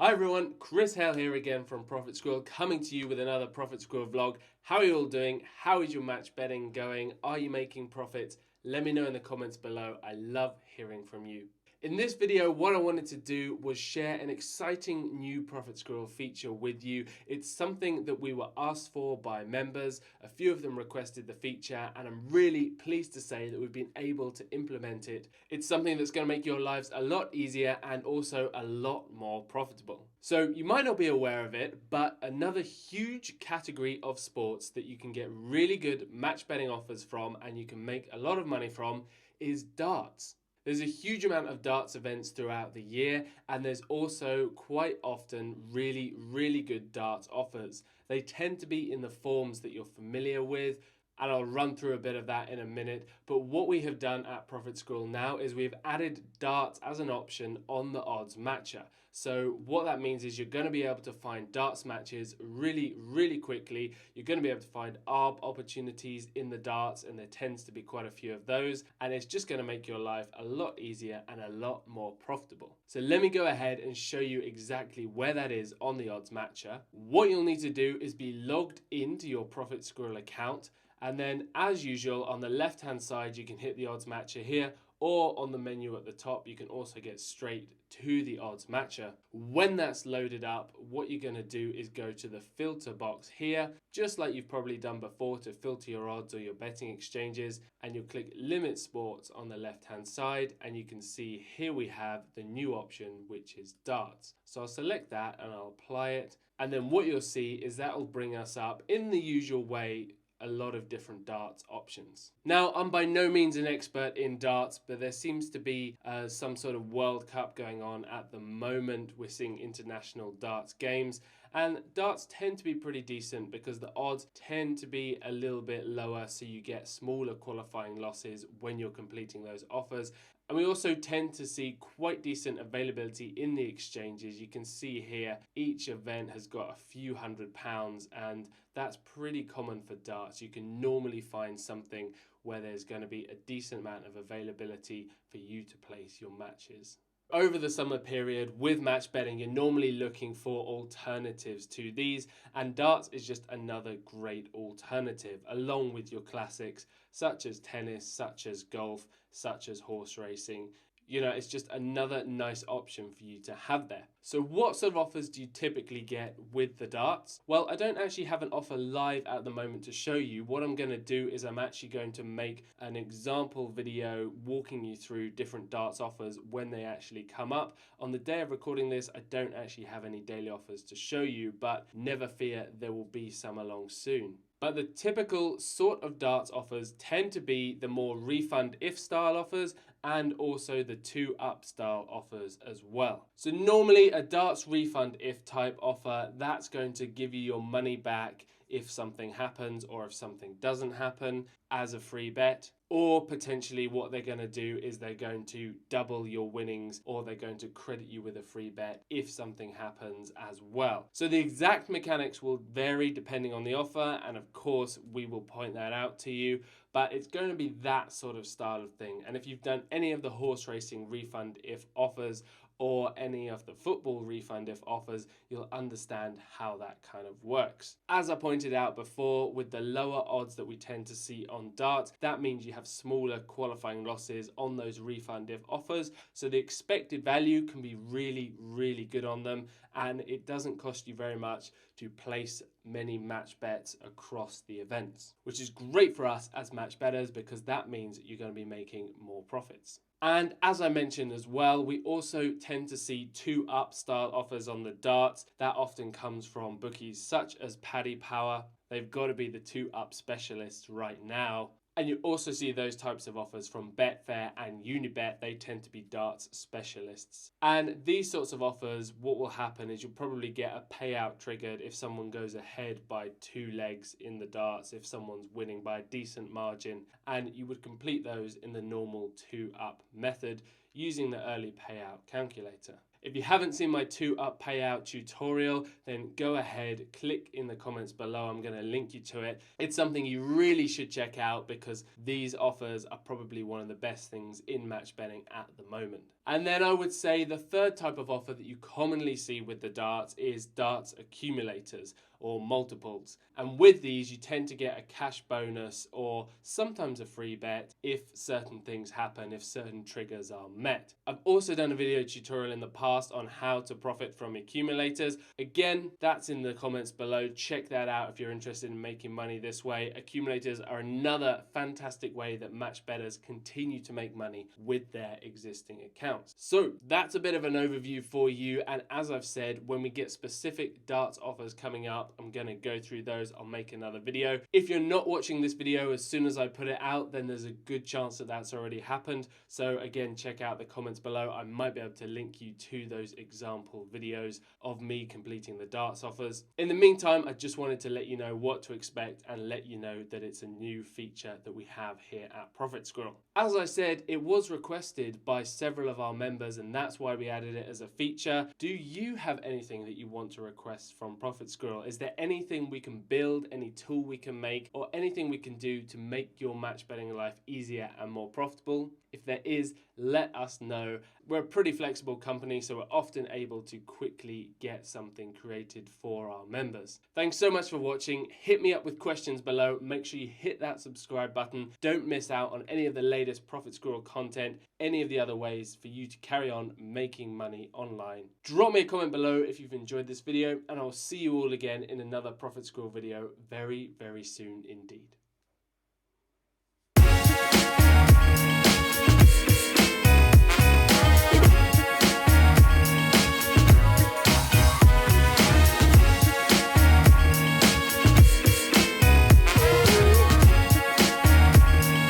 Hi everyone, Chris Hale here again from Profit Squirrel, coming to you with another Profit Squirrel vlog. How are you all doing? How is your match betting going? Are you making profits? Let me know in the comments below. I love hearing from you. In this video, what I wanted to do was share an exciting new Profit Squirrel feature with you. It's something that we were asked for by members. A few of them requested the feature, and I'm really pleased to say that we've been able to implement it. It's something that's going to make your lives a lot easier and also a lot more profitable. So you might not be aware of it, but another huge category of sports that you can get really good match betting offers from and you can make a lot of money from is darts. There's a huge amount of darts events throughout the year, and there's also quite often really good darts offers. They tend to be in the forms that you're familiar with, and I'll run through a bit of that in a minute. But what we have done at Profit Squirrel now is we've added darts as an option on the Oddsmatcher. So what that means is you're going to be able to find darts matches really quickly. You're going to be able to find ARB opportunities in the darts, and there tends to be quite a few of those. And it's just going to make your life a lot easier and a lot more profitable. So let me go ahead and show you exactly where that is on the Oddsmatcher. What you'll need to do is be logged into your Profit Squirrel account. And then, as usual, on the left-hand side, you can hit the Oddsmatcher here, or on the menu at the top, you can also get straight to the Oddsmatcher. When that's loaded up, what you're going to do is go to the filter box here, just like you've probably done before to filter your odds or your betting exchanges, and you'll click Limit Sports on the left-hand side, and you can see here we have the new option, which is darts. So I'll select that and I'll apply it, and then what you'll see is that will bring us up in the usual way a lot of different darts options. Now, I'm by no means an expert in darts, but there seems to be some sort of World Cup going on at the moment. We're seeing international darts games, and darts tend to be pretty decent because the odds tend to be a little bit lower, so you get smaller qualifying losses when you're completing those offers. And we also tend to see quite decent availability in the exchanges. You can see here each event has got a few £100, and that's pretty common for darts. You can normally find something where there's going to be a decent amount of availability for you to place your matches. Over the summer period with match betting, you're normally looking for alternatives to these, and darts is just another great alternative, along with your classics such as tennis, such as golf, such as horse racing. You know, it's just another nice option for you to have there. So what sort of offers do you typically get with the darts? Well, I don't actually have an offer live at the moment to show you. What I'm going to do is I'm actually going to make an example video walking you through different darts offers when they actually come up. On the day of recording this, I don't actually have any daily offers to show you, but never fear, there will be some along soon. But the typical sort of darts offers tend to be the more refund if style offers, and also the 2-up style offers as well. So normally a darts refund if type offer, that's going to give you your money back if something happens or if something doesn't happen as a free bet. Or potentially what they're going to do is they're going to double your winnings, or they're going to credit you with a free bet if something happens as well. So the exact mechanics will vary depending on the offer, and of course we will point that out to you, but it's going to be that sort of style of thing. And if you've done any of the horse racing refund if offers or any of the football refund if offers, you'll understand how that kind of works. As I pointed out before, with the lower odds that we tend to see on darts, that means you have smaller qualifying losses on those refund if offers, so the expected value can be really good on them, and it doesn't cost you very much to place many match bets across the events, which is great for us as match bettors because that means that you're going to be making more profits. And as I mentioned as well, we also tend to see 2-up style offers on the darts. That often comes from bookies such as Paddy Power. They've got to be the 2-up specialists right now. And you also see those types of offers from Betfair and Unibet. They tend to be darts specialists. And these sorts of offers, what will happen is you'll probably get a payout triggered if someone goes ahead by 2 legs in the darts, if someone's winning by a decent margin, and you would complete those in the normal 2-up method using the early payout calculator. If you haven't seen my 2-up payout tutorial, then go ahead, click in the comments below. I'm going to link you to it. It's something you really should check out because these offers are probably one of the best things in match betting at the moment. And then I would say the third type of offer that you commonly see with the darts is darts accumulators or multiples. And with these, you tend to get a cash bonus or sometimes a free bet if certain things happen, if certain triggers are met. I've also done a video tutorial in the past on how to profit from accumulators. Again, that's in the comments below. Check that out if you're interested in making money this way. Accumulators are another fantastic way that match bettors continue to make money with their existing accounts. So that's a bit of an overview for you. And as I've said, when we get specific darts offers coming up, I'm going to go through those. I'll make another video. If you're not watching this video as soon as I put it out, then there's a good chance that that's already happened. So again, check out the comments below. I might be able to link you to those example videos of me completing the darts offers. In the meantime, I just wanted to let you know what to expect and let you know that it's a new feature that we have here at Profit Squirrel. As I said, it was requested by several of our members, and that's why we added it as a feature. Do you have anything that you want to request from Profit Squirrel? Is there anything we can build, any tool we can make, or anything we can do to make your match betting life easier and more profitable? If there is, let us know. We're a pretty flexible company, so we're often able to quickly get something created for our members. Thanks so much for watching. Hit me up with questions below. Make sure you hit that subscribe button. Don't miss out on any of the latest Profit Squirrel content, any of the other ways for you to carry on making money online. Drop me a comment below if you've enjoyed this video, and I'll see you all again in another Profit Squirrel video very, very soon indeed.